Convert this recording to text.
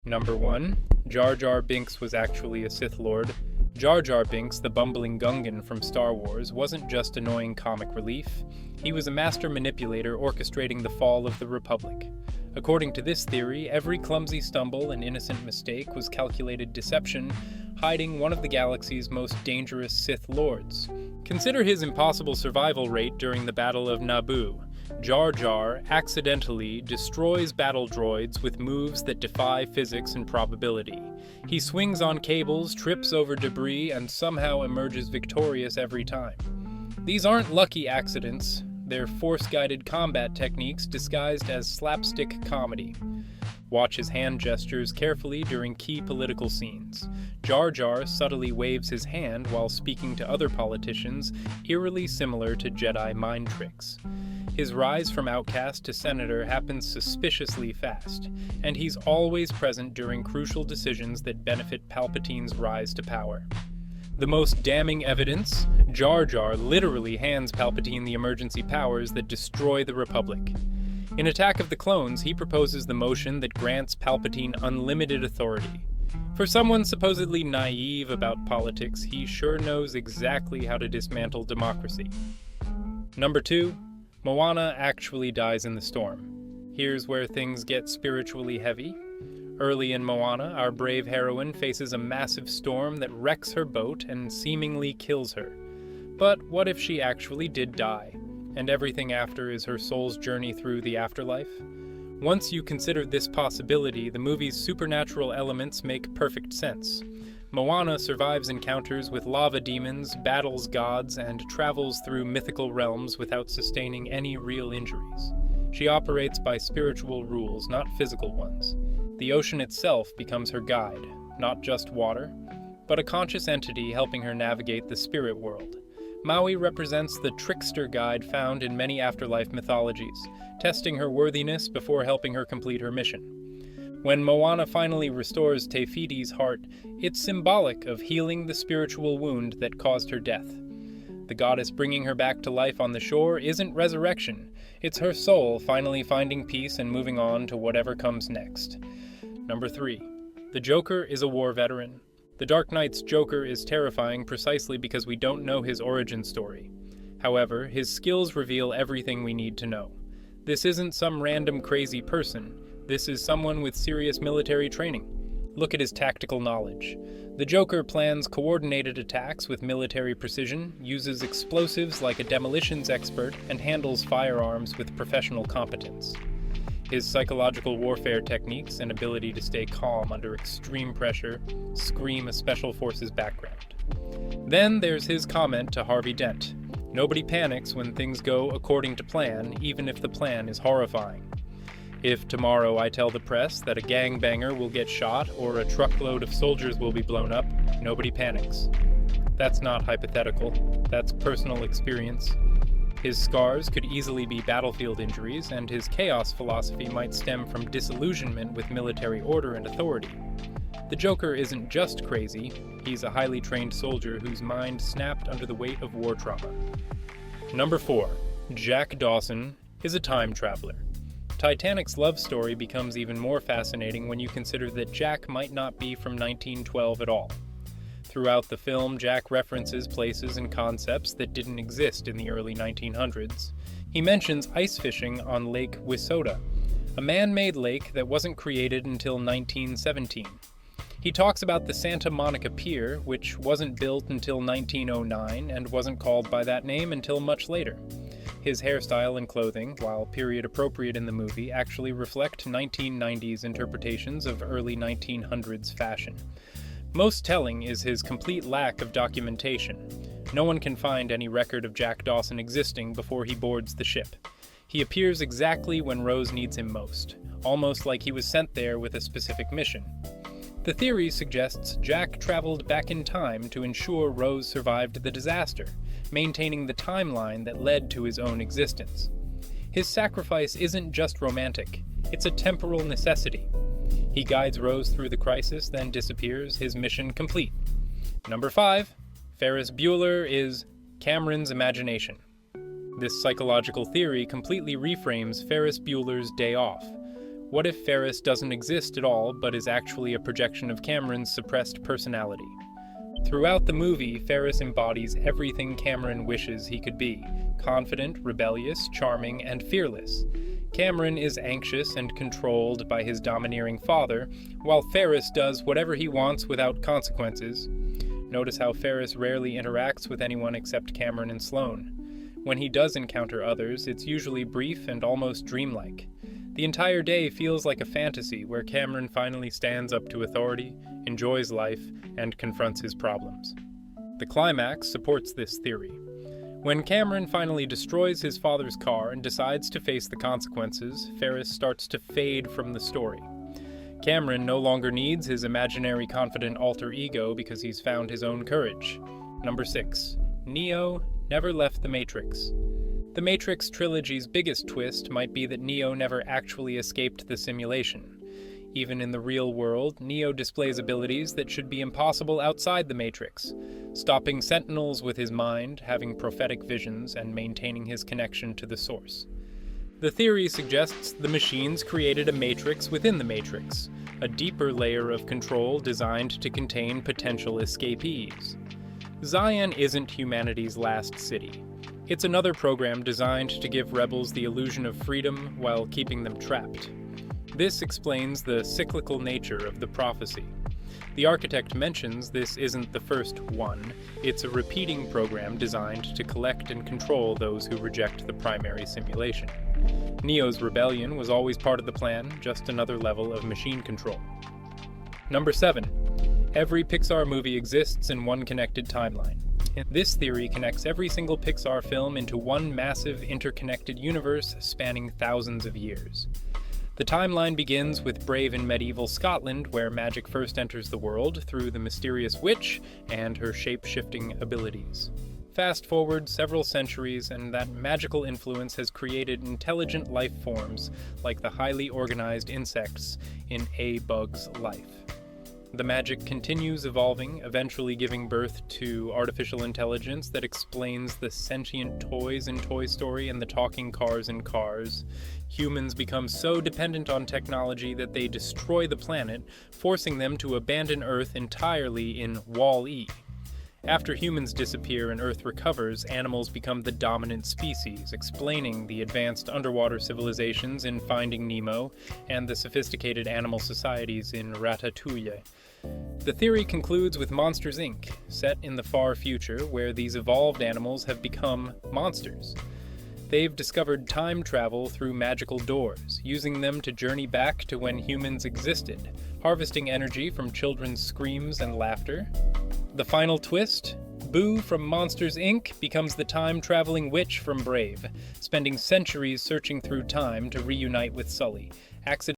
Number 1. Jar Jar Binks was actually a Sith Lord. Jar Jar Binks, the bumbling Gungan from Star Wars, wasn't just annoying comic relief. He was a master manipulator orchestrating the fall of the Republic. According to this theory, every clumsy stumble and innocent mistake was calculated deception, hiding one of the galaxy's most dangerous Sith Lords. Consider his impossible survival rate during the Battle of Naboo. Jar Jar accidentally destroys battle droids with moves that defy physics and probability. He swings on cables, trips over debris, and somehow emerges victorious every time. These aren't lucky accidents. They're force-guided combat techniques disguised as slapstick comedy. Watch his hand gestures carefully during key political scenes. Jar Jar subtly waves his hand while speaking to other politicians, eerily similar to Jedi mind tricks. His rise from outcast to senator happens suspiciously fast, and he's always present during crucial decisions that benefit Palpatine's rise to power. The most damning evidence? Jar Jar literally hands Palpatine the emergency powers that destroy the Republic. In Attack of the Clones, he proposes the motion that grants Palpatine unlimited authority. For someone supposedly naive about politics, he sure knows exactly how to dismantle democracy. Number 2. Moana actually dies in the storm. Here's where things get spiritually heavy. Early in Moana, our brave heroine faces a massive storm that wrecks her boat and seemingly kills her. But what if she actually did die, and everything after is her soul's journey through the afterlife? Once you consider this possibility, the movie's supernatural elements make perfect sense. Moana survives encounters with lava demons, battles gods, and travels through mythical realms without sustaining any real injuries. She operates by spiritual rules, not physical ones. The ocean itself becomes her guide, not just water, but a conscious entity helping her navigate the spirit world. Maui represents the trickster guide found in many afterlife mythologies, testing her worthiness before helping her complete her mission. When Moana finally restores Te Fiti's heart, it's symbolic of healing the spiritual wound that caused her death. The goddess bringing her back to life on the shore isn't resurrection, it's her soul finally finding peace and moving on to whatever comes next. Number 3. The Joker is a war veteran. The Dark Knight's Joker is terrifying precisely because we don't know his origin story. However, his skills reveal everything we need to know. This isn't some random crazy person. This is someone with serious military training. Look at his tactical knowledge. The Joker plans coordinated attacks with military precision, uses explosives like a demolitions expert, and handles firearms with professional competence. His psychological warfare techniques and ability to stay calm under extreme pressure scream a special forces background. Then there's his comment to Harvey Dent. Nobody panics when things go according to plan, even if the plan is horrifying. If tomorrow I tell the press that a gangbanger will get shot or a truckload of soldiers will be blown up, nobody panics. That's not hypothetical, that's personal experience. His scars could easily be battlefield injuries, and his chaos philosophy might stem from disillusionment with military order and authority. The Joker isn't just crazy, he's a highly trained soldier whose mind snapped under the weight of war trauma. Number 4. Jack Dawson is a time traveler. Titanic's love story becomes even more fascinating when you consider that Jack might not be from 1912 at all. Throughout the film, Jack references places and concepts that didn't exist in the early 1900s. He mentions ice fishing on Lake Wissota, a man-made lake that wasn't created until 1917. He talks about the Santa Monica Pier, which wasn't built until 1909 and wasn't called by that name until much later. His hairstyle and clothing, while period-appropriate in the movie, actually reflect 1990s interpretations of early 1900s fashion. Most telling is his complete lack of documentation. No one can find any record of Jack Dawson existing before he boards the ship. He appears exactly when Rose needs him most, almost like he was sent there with a specific mission. The theory suggests Jack traveled back in time to ensure Rose survived the disaster, maintaining the timeline that led to his own existence. His sacrifice isn't just romantic, it's a temporal necessity. He guides Rose through the crisis, then disappears, his mission complete. Number 5. Ferris Bueller is Cameron's imagination. This psychological theory completely reframes Ferris Bueller's Day Off. What if Ferris doesn't exist at all, but is actually a projection of Cameron's suppressed personality? Throughout the movie, Ferris embodies everything Cameron wishes he could be: confident, rebellious, charming, and fearless. Cameron is anxious and controlled by his domineering father, while Ferris does whatever he wants without consequences. Notice how Ferris rarely interacts with anyone except Cameron and Sloane. When he does encounter others, it's usually brief and almost dreamlike. The entire day feels like a fantasy where Cameron finally stands up to authority, enjoys life, and confronts his problems. The climax supports this theory. When Cameron finally destroys his father's car and decides to face the consequences, Ferris starts to fade from the story. Cameron no longer needs his imaginary confident alter ego because he's found his own courage. Number 6. Neo never left the Matrix. The Matrix trilogy's biggest twist might be that Neo never actually escaped the simulation. Even in the real world, Neo displays abilities that should be impossible outside the Matrix, stopping Sentinels with his mind, having prophetic visions, and maintaining his connection to the Source. The theory suggests the machines created a Matrix within the Matrix, a deeper layer of control designed to contain potential escapees. Zion isn't humanity's last city. It's another program designed to give rebels the illusion of freedom while keeping them trapped. This explains the cyclical nature of the prophecy. The architect mentions this isn't the first one. It's a repeating program designed to collect and control those who reject the primary simulation. Neo's rebellion was always part of the plan, just another level of machine control. Number 7. Every Pixar movie exists in one connected timeline. This theory connects every single Pixar film into one massive interconnected universe spanning thousands of years. The timeline begins with Brave in medieval Scotland, where magic first enters the world through the mysterious witch and her shape-shifting abilities. Fast forward several centuries, and that magical influence has created intelligent life forms like the highly organized insects in A Bug's life. The magic continues evolving, eventually giving birth to artificial intelligence that explains the sentient toys in Toy Story and the talking cars in Cars. Humans become so dependent on technology that they destroy the planet, forcing them to abandon Earth entirely in Wall-E. After humans disappear and Earth recovers, animals become the dominant species, explaining the advanced underwater civilizations in Finding Nemo and the sophisticated animal societies in Ratatouille. The theory concludes with Monsters, Inc., set in the far future where these evolved animals have become monsters. They've discovered time travel through magical doors, using them to journey back to when humans existed, harvesting energy from children's screams and laughter. The final twist? Boo from Monsters, Inc. becomes the time-traveling witch from Brave, spending centuries searching through time to reunite with Sully,